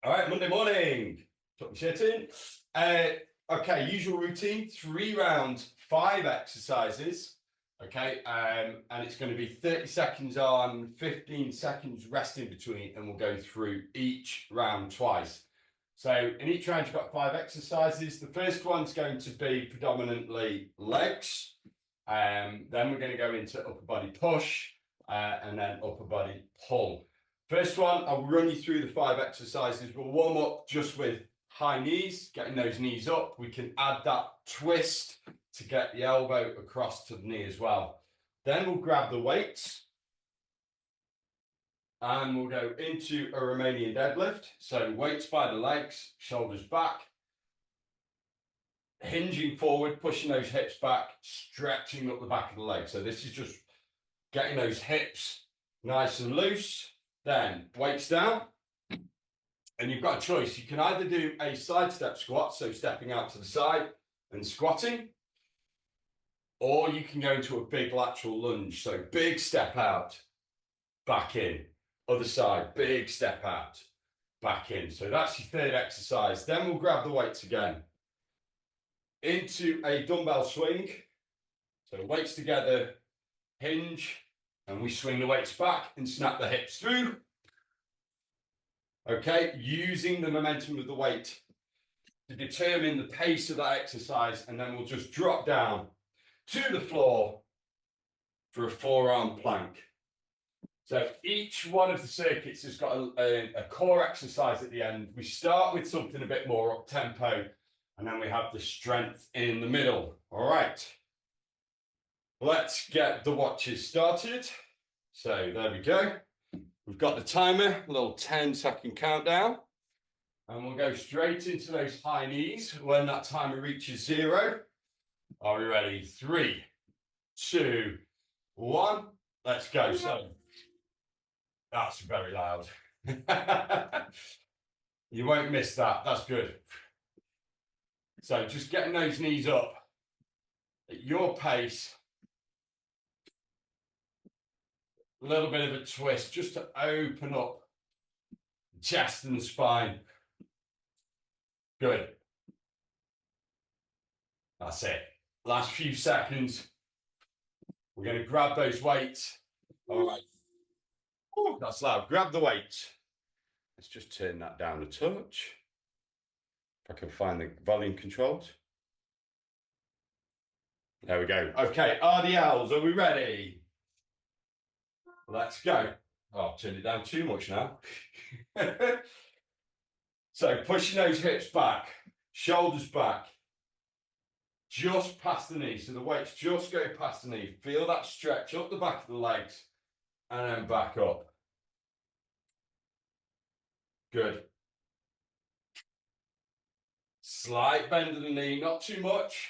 All right, Monday morning. Put my shirt in. Okay, usual routine, 3 rounds, 5 exercises. Okay, and it's going to be 30 seconds on, 15 seconds rest in between, and we'll go through each round twice. So in each round, you've got 5 exercises. The first one's going to be predominantly legs. Then we're going to go into upper body push, and then upper body pull. First one, I'll run you through the 5 exercises. We'll warm up just with high knees, getting those knees up. We can add that twist to get the elbow across to the knee as well. Then we'll grab the weights and we'll go into a Romanian deadlift. So weights by the legs, shoulders back, hinging forward, pushing those hips back, stretching up the back of the leg. So this is just getting those hips nice and loose. Then weights down, and you've got a choice. You can either do a side step squat, so stepping out to the side and squatting, or you can go into a big lateral lunge. So big step out, back in, other side, big step out, back in. So that's your third exercise. Then we'll grab the weights again into a dumbbell swing. So weights together, hinge, and we swing the weights back and snap the hips through. Okay, using the momentum of the weight to determine the pace of that exercise, and then we'll just drop down to the floor for a forearm plank. So each one of the circuits has got a core exercise at the end. We start with something a bit more up tempo, and then we have the strength in the middle. All right, let's get the watches started. So there we go. We've got the timer, a little 10-second countdown, and we'll go straight into those high knees when that timer reaches 0. Are we ready? 3, 2, 1, let's go. So that's very loud. You won't miss that. That's good. So just getting those knees up at your pace. A little bit of a twist just to open up the chest and the spine. Good. That's it. Last few seconds. We're going to grab those weights. All right. Ooh, that's loud. Grab the weights. Let's just turn that down a touch. If I can find the volume controls. There we go. Okay, RDLs, are we ready? Let's go. Oh, I've turned it down too much now. So pushing those hips back, shoulders back, just past the knee. So the weights just go past the knee. Feel that stretch up the back of the legs and then back up. Good. Slight bend of the knee, not too much.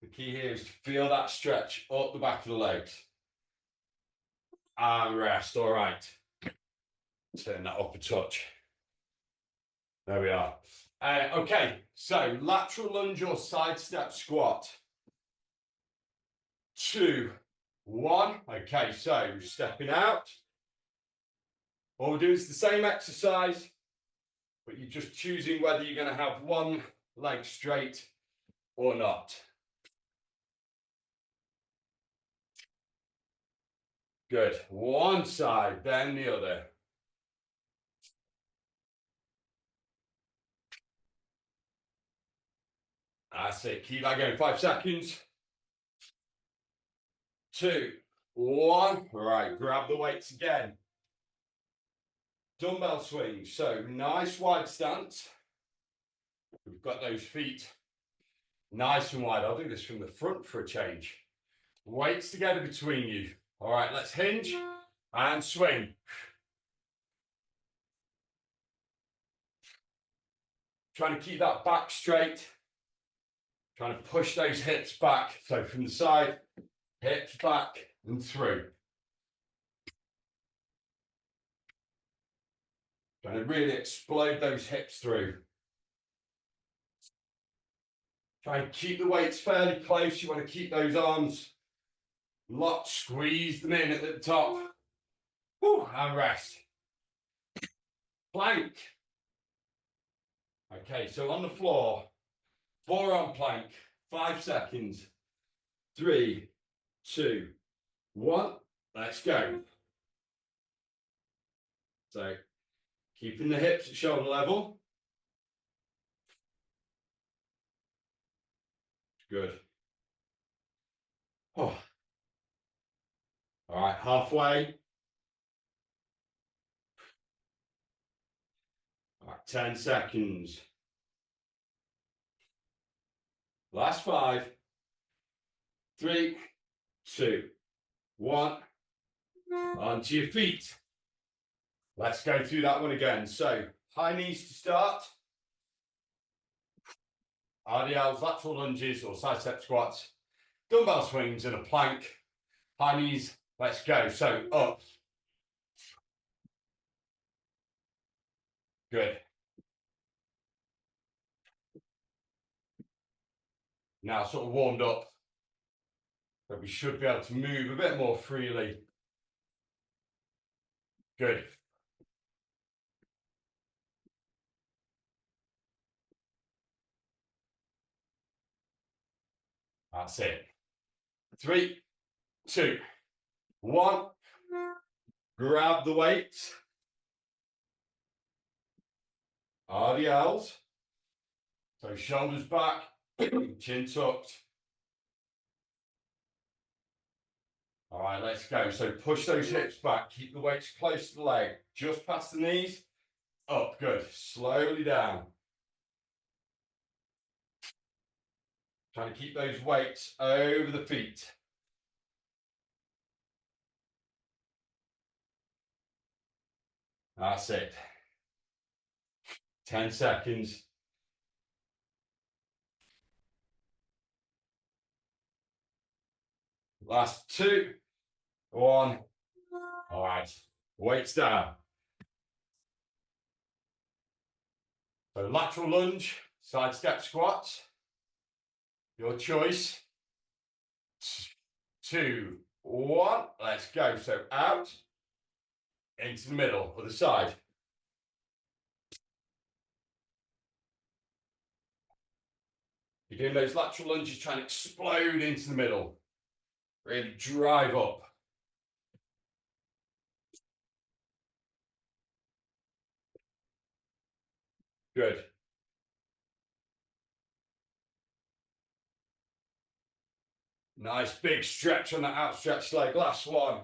The key here is to feel that stretch up the back of the legs. And rest, all right. Turn that up a touch. There we are. Okay, so lateral lunge or side step squat. 2, 1. Okay, so stepping out. What we'll do is the same exercise, but you're just choosing whether you're going to have one leg straight or not. Good. One side, then the other. That's it. Keep that going. 5 seconds. 2, 1. All right, grab the weights again. Dumbbell swing. So nice wide stance. We've got those feet nice and wide. I'll do this from the front for a change. Weights together between you. All right, let's hinge and swing. Trying to keep that back straight. Trying to push those hips back. So from the side, hips back and through. Trying to really explode those hips through. Try and keep the weights fairly close. You want to keep those arms locked, squeeze them in at the top. Woo, and rest. Plank. Okay, so on the floor, forearm plank, 5 seconds. 3, 2, 1. Let's go. So keeping the hips at shoulder level. Good. Oh. All right, halfway. All right, 10 seconds. Last 5, 3, 2, 1. Onto your feet. Let's go through that one again. So high knees to start. RDLs, lateral lunges or side step squats, dumbbell swings and a plank. High knees, let's go. So up. Good. Now sort of warmed up. But we should be able to move a bit more freely. Good. That's it. 3, 2, 1. Grab the weights. RDLs. So shoulders back, chin tucked. All right, let's go. So push those hips back. Keep the weights close to the leg. Just past the knees. Up, good. Slowly down. Trying to keep those weights over the feet. That's it. 10 seconds. Last 2, 1. All right, weights down. So lateral lunge, side step squats. Your choice. 2, 1. Let's go. So out, into the middle, other side. You're doing those lateral lunges, trying to explode into the middle. Really drive up. Good. Nice big stretch on that outstretched leg. Last one.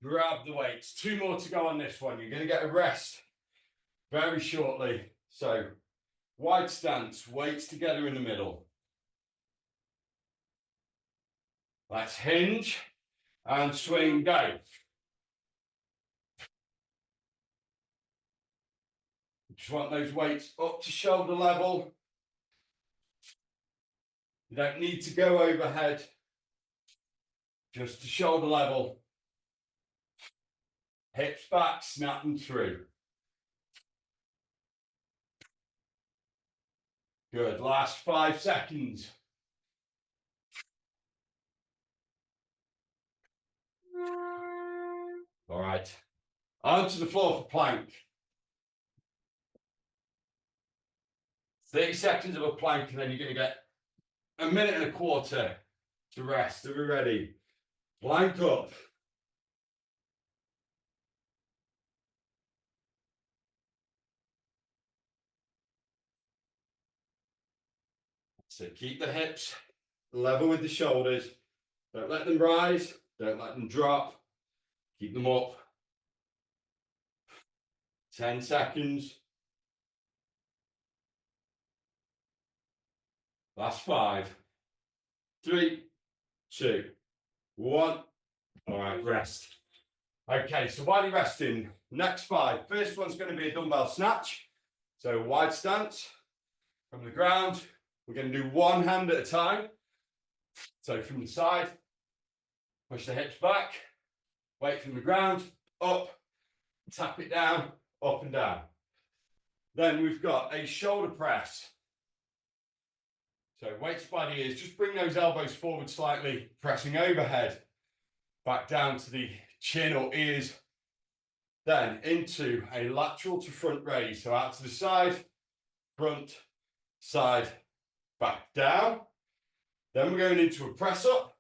Grab the weights. 2 more to go on this one. You're going to get a rest very shortly. So wide stance, weights together in the middle. Let's hinge and swing, go. Just want those weights up to shoulder level. You don't need to go overhead, just to shoulder level. Hips back, snap them through. Good, last 5 seconds. All right, onto the floor for plank. 30 seconds of a plank, and then you're going to get a minute and a quarter to rest. Are we ready? Plank up. So keep the hips level with the shoulders. Don't let them rise. Don't let them drop. Keep them up. 10 seconds. Last 5, 3, 2, 1. All right, rest. Okay, so while you're resting, next 5. First one's going to be a dumbbell snatch. So wide stance from the ground. We're going to do one hand at a time. So from the side, push the hips back, weight from the ground, up, tap it down, up and down. Then we've got a shoulder press. So weights by the ears, just bring those elbows forward slightly, pressing overhead, back down to the chin or ears, Then into a lateral to front raise. So out to the side, front, side, back down. Then we're going into a press up.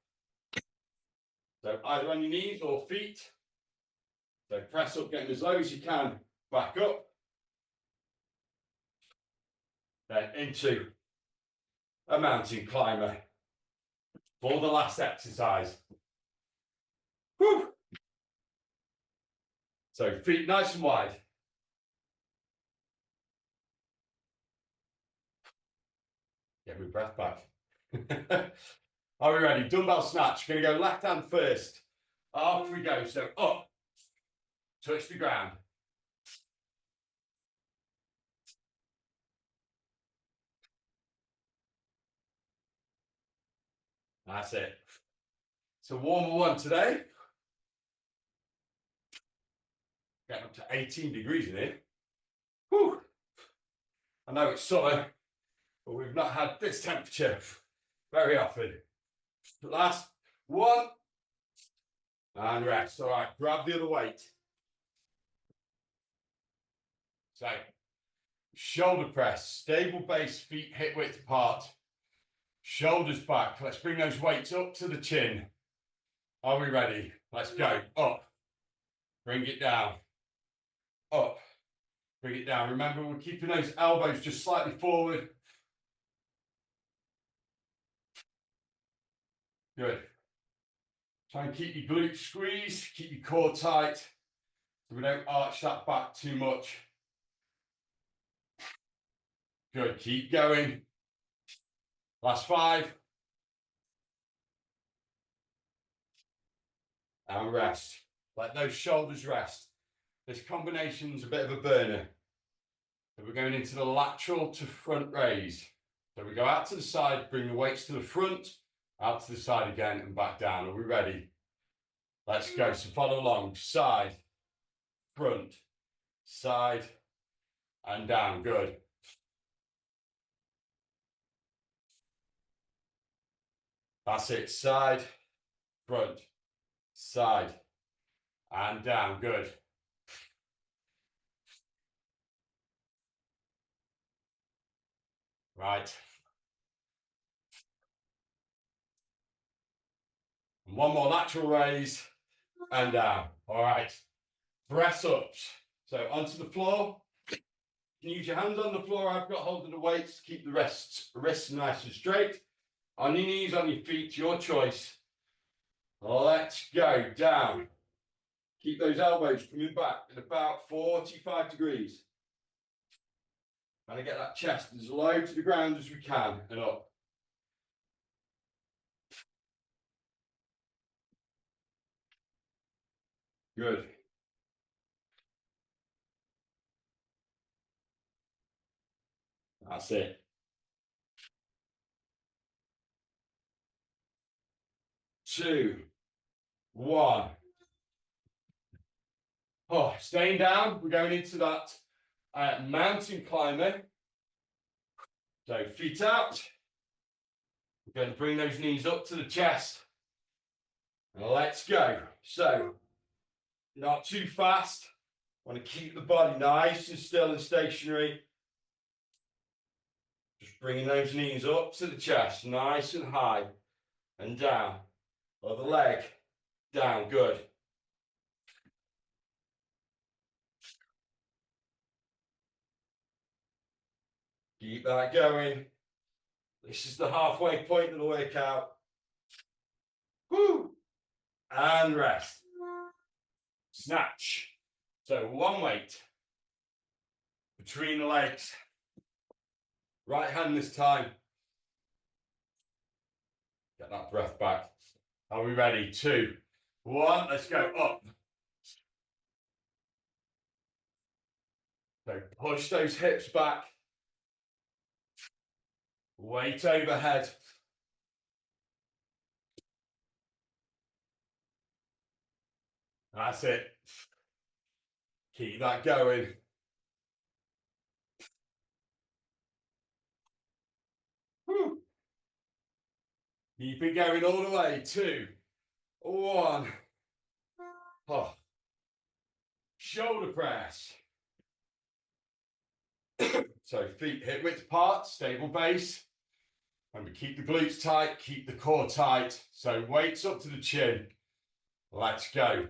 So either on your knees or feet. So press up, getting as low as you can, back up. Then into a mountain climber for the last exercise. Whew. So feet nice and wide. Get my breath back. Are we ready? Dumbbell snatch. Going to go left hand first. Off we go. So up, touch the ground. That's it. It's a warmer one today. Getting up to 18 degrees in here. Whew. I know it's summer, but we've not had this temperature very often. Last one. And rest. All right, grab the other weight. So, shoulder press, stable base, feet hip width apart. Shoulders back. Let's bring those weights up to the chin. Are we ready? Let's go. Up. Bring it down. Up. Bring it down. Remember, we're keeping those elbows just slightly forward. Good. Try and keep your glutes squeezed, keep your core tight, so we don't arch that back too much. Good, keep going. Last 5. And rest. Let those shoulders rest. This combination's a bit of a burner. So we're going into the lateral to front raise. So we go out to the side, bring the weights to the front, out to the side again and back down. Are we ready? Let's go. So follow along. Side, front, side, and down. Good. That's it. Side, front, side, and down. Good. Right. And one more lateral raise and down. All right. Press ups. So onto the floor. You can use your hands on the floor. I've got hold of the weights to keep the wrists nice and straight. On your knees, on your feet, your choice. Let's go down. Keep those elbows coming back at about 45 degrees. Trying to get that chest as low to the ground as we can and up. Good. That's it. 2, 1. Oh, staying down. We're going into that mountain climber. So feet out. We're going to bring those knees up to the chest. And let's go. So, not too fast. Want to keep the body nice and still and stationary. Just bringing those knees up to the chest, nice and high. And down. Other leg. Down. Good. Keep that going. This is the halfway point of the workout. Woo! And rest. Snatch. So one weight between the legs. Right hand this time. Get that breath back. Are we ready? 2, 1. Let's go up. So push those hips back. Weight overhead. That's it. Keep that going. Whew. Keep it going all the way. 2, 1. Oh. shoulder press. So feet hip width apart, stable base. Remember, keep the glutes tight, keep the core tight. So weights up to the chin. Let's go.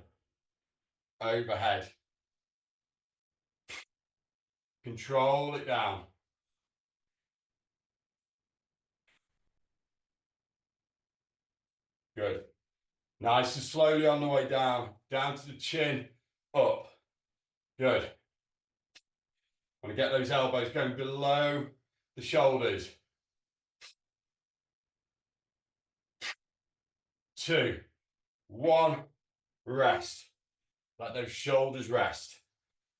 Overhead. Control it down. Good. Nice and slowly on the way down. Down to the chin, up. Good. Want to get those elbows going below the shoulders. 2, 1, rest. Let those shoulders rest.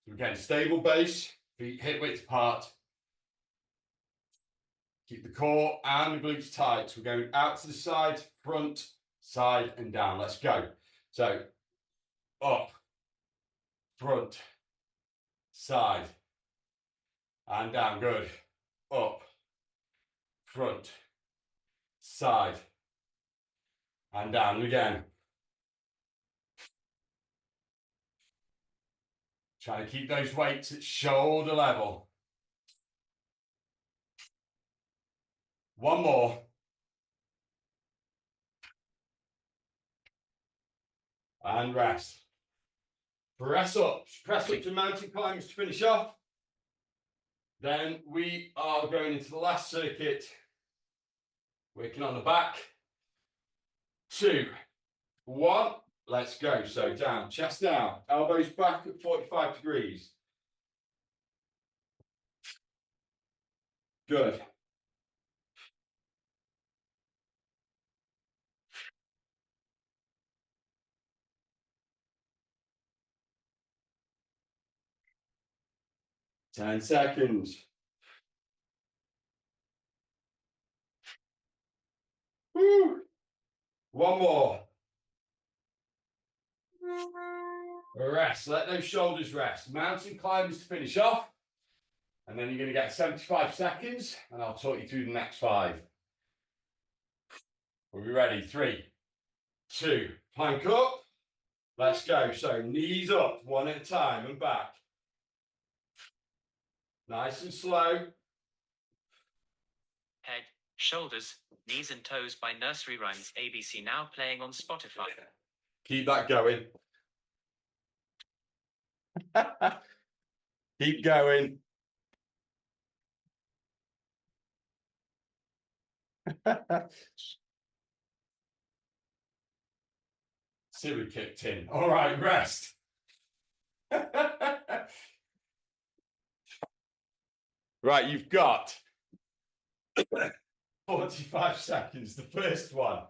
So again, stable base, feet hip width apart. Keep the core and the glutes tight. So we're going out to the side, front, side, and down. Let's go. So up, front, side, and down. Good. Up, front, side, and down again. Try to keep those weights at shoulder level. One more. And rest. Press up to mountain climbers to finish off. Then we are going into the last circuit. Working on the back. 2, 1. Let's go. So down, chest down, elbows back at 45 degrees. Good. Ten seconds. Woo. One more. Rest. Let those shoulders rest. Mountain climbers to finish off. And then you're going to get 75 seconds. And I'll talk you through the next 5. Are we ready? 3, 2, plank up. Let's go. So knees up, one at a time and back. Nice and slow. Head, shoulders, knees and toes by Nursery Rhymes ABC now playing on Spotify. Keep that going. Keep going. Siri kicked in. All right, rest. Right, you've got 45 seconds. The first one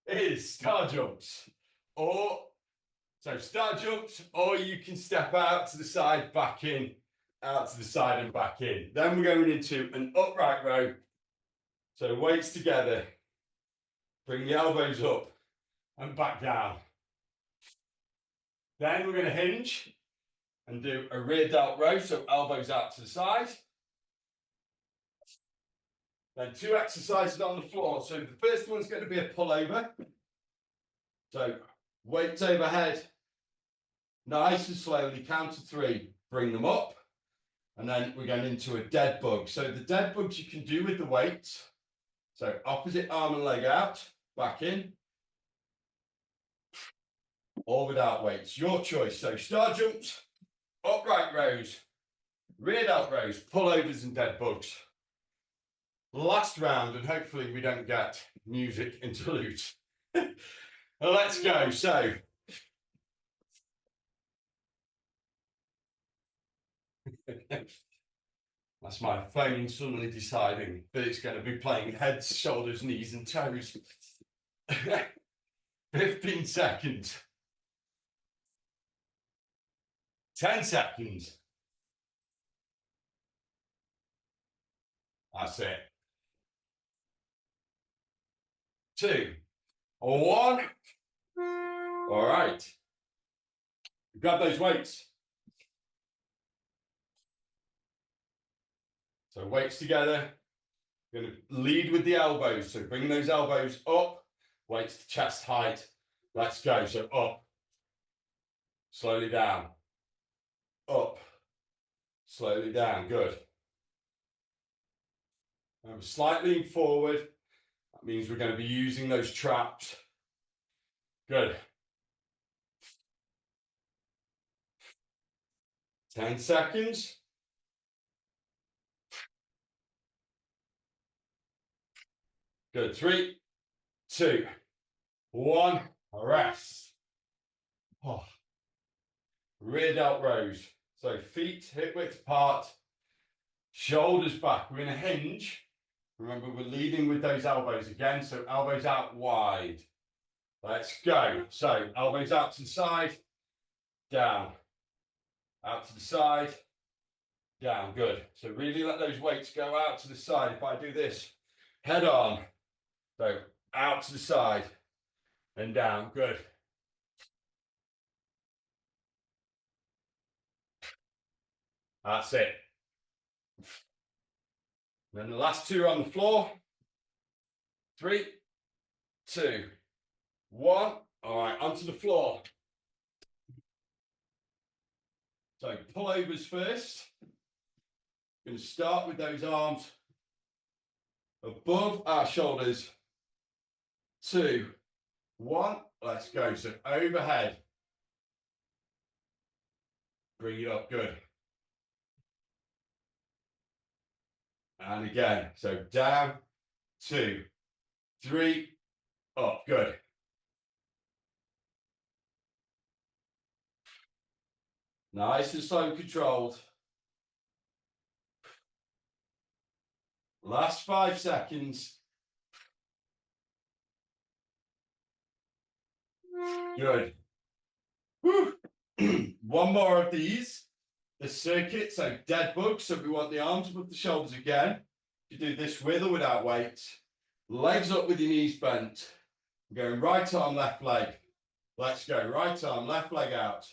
is star jumps. Star jumps, or you can step out to the side, back in, out to the side and back in. Then we're going into an upright row. So weights together. Bring the elbows up and back down. Then we're going to hinge and do a rear delt row, so elbows out to the side. Then 2 exercises on the floor. So the first one's going to be a pullover. So weights overhead, nice and slowly, count to 3, bring them up. And then we're going into a dead bug. So the dead bugs you can do with the weights. So opposite arm and leg out, back in. Or without weights, your choice. So star jumps, upright rows, rear delt rows, pullovers and dead bugs. Last round, and hopefully we don't get music interludes. Let's go. So that's my phone suddenly deciding that it's going to be playing heads, shoulders, knees and toes. 15 seconds. 10 seconds. That's it. 2, 1. All right. Grab those weights. So weights together. You're going to lead with the elbows. So bring those elbows up. Weights to chest height. Let's go. So up, Slowly down. Up. Slowly down. Good. And slight lean forward. That means we're going to be using those traps. Good. 10 seconds. Good. 3, 2, 1. Rest. Oh. Rear delt rows. So feet hip width apart. Shoulders back. We're in a hinge. Remember, we're leading with those elbows again. So elbows out wide. Let's go. So elbows out to the side. Down. Out to the side. Down. Good. So really let those weights go out to the side. If I do this, head on. So out to the side and down. Good. That's it. Then the last two are on the floor. 3, 2, 1. All right, onto the floor. So pullovers first. Going to start with those arms above our shoulders. 2, 1. Let's go. So overhead. Bring it up. Good. And again. So down. 2, 3. Up. Good. Nice and slow, controlled. Last 5 seconds. Good. Whew. One more of these. The circuit, so dead bug. So we want the arms above the shoulders again. You do this with or without weight. Legs up with your knees bent. We're going right arm, left leg. Let's go. Right arm, left leg out.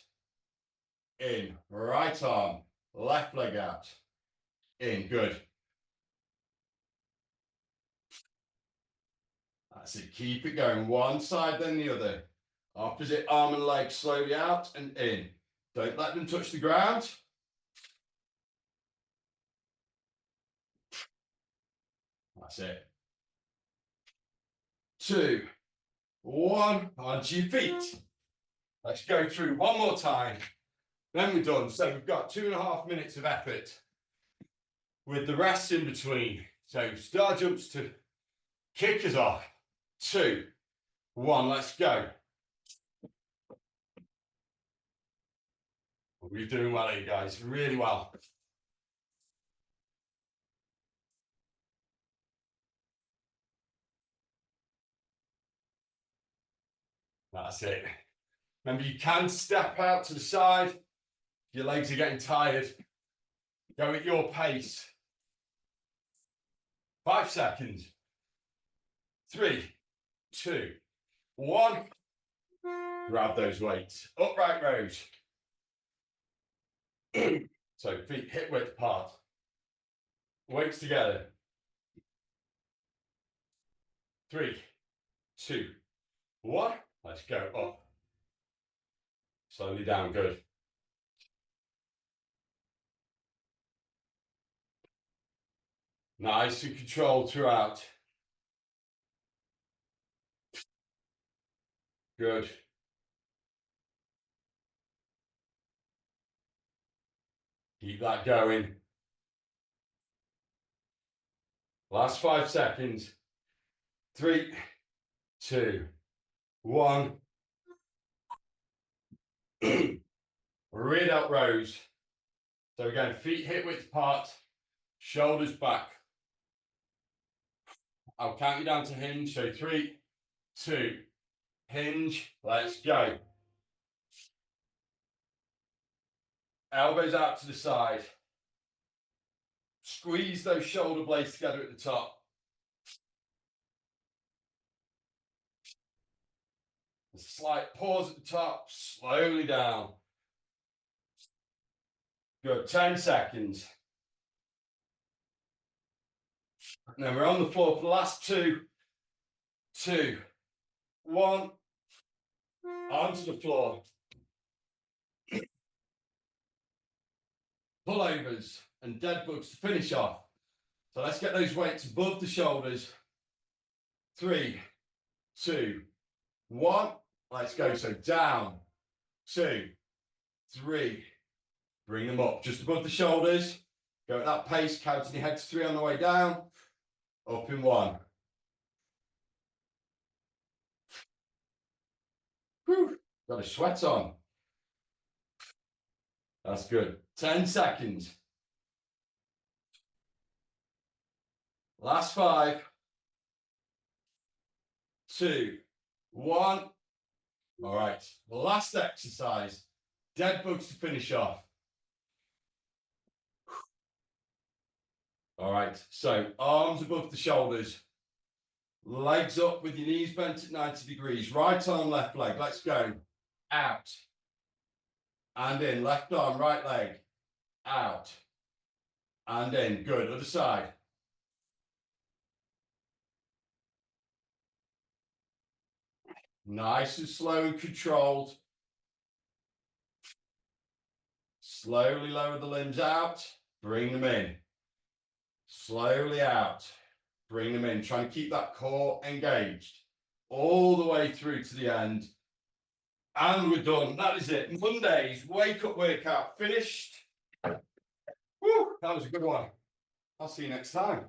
In. Right arm, left leg out. In. Good. That's it. Keep it going. One side, then the other. Opposite arm and leg slowly out and in. Don't let them touch the ground. That's it. 2, 1. Onto your feet. Let's go through one more time. Then we're done. So we've got 2.5 minutes of effort with the rest in between. So star jumps to kick us off. 2, 1. Let's go. We're doing well here, guys. Really well. That's it. Remember, you can step out to the side. Your legs are getting tired. Go at your pace. 5 seconds. 3, 2, 1. Grab those weights. Upright rows. So feet hip width apart. Weights together. 3, 2, 1. Let's go up. Slowly down. Good. Nice and controlled throughout. Good. Keep that going. Last 5 seconds. 3, 2, 1. Rear delt rows. So again, feet hip width apart, shoulders back. I'll count you down to hinge. So 3, 2, hinge. Let's go. Elbows out to the side. Squeeze those shoulder blades together at the top. A slight pause at the top, slowly down. Good, 10 seconds. And then we're on the floor for the last 2, 2, 1. Onto the floor. pullovers and dead bugs to finish off. So let's get those weights above the shoulders. 3, 2, 1. Let's go. So down, 2, 3. Bring them up just above the shoulders. Go at that pace, counting your head to 3 on the way down. Up in 1. Whew, got a sweat on. That's good. 10 seconds. Last 5, 2, 1. All right, last exercise. Dead bugs to finish off. All right, so arms above the shoulders. Legs up with your knees bent at 90 degrees. Right arm, left leg. Let's go. Out. And in. Left arm, right leg. Out. And in. Good. Other side. Nice and slow and controlled. Slowly lower the limbs out. Bring them in. Slowly out. Bring them in. Trying to keep that core engaged all the way through to the end. And we're done. That is it. Monday's wake up workout finished. Woo, that was a good one. I'll see you next time.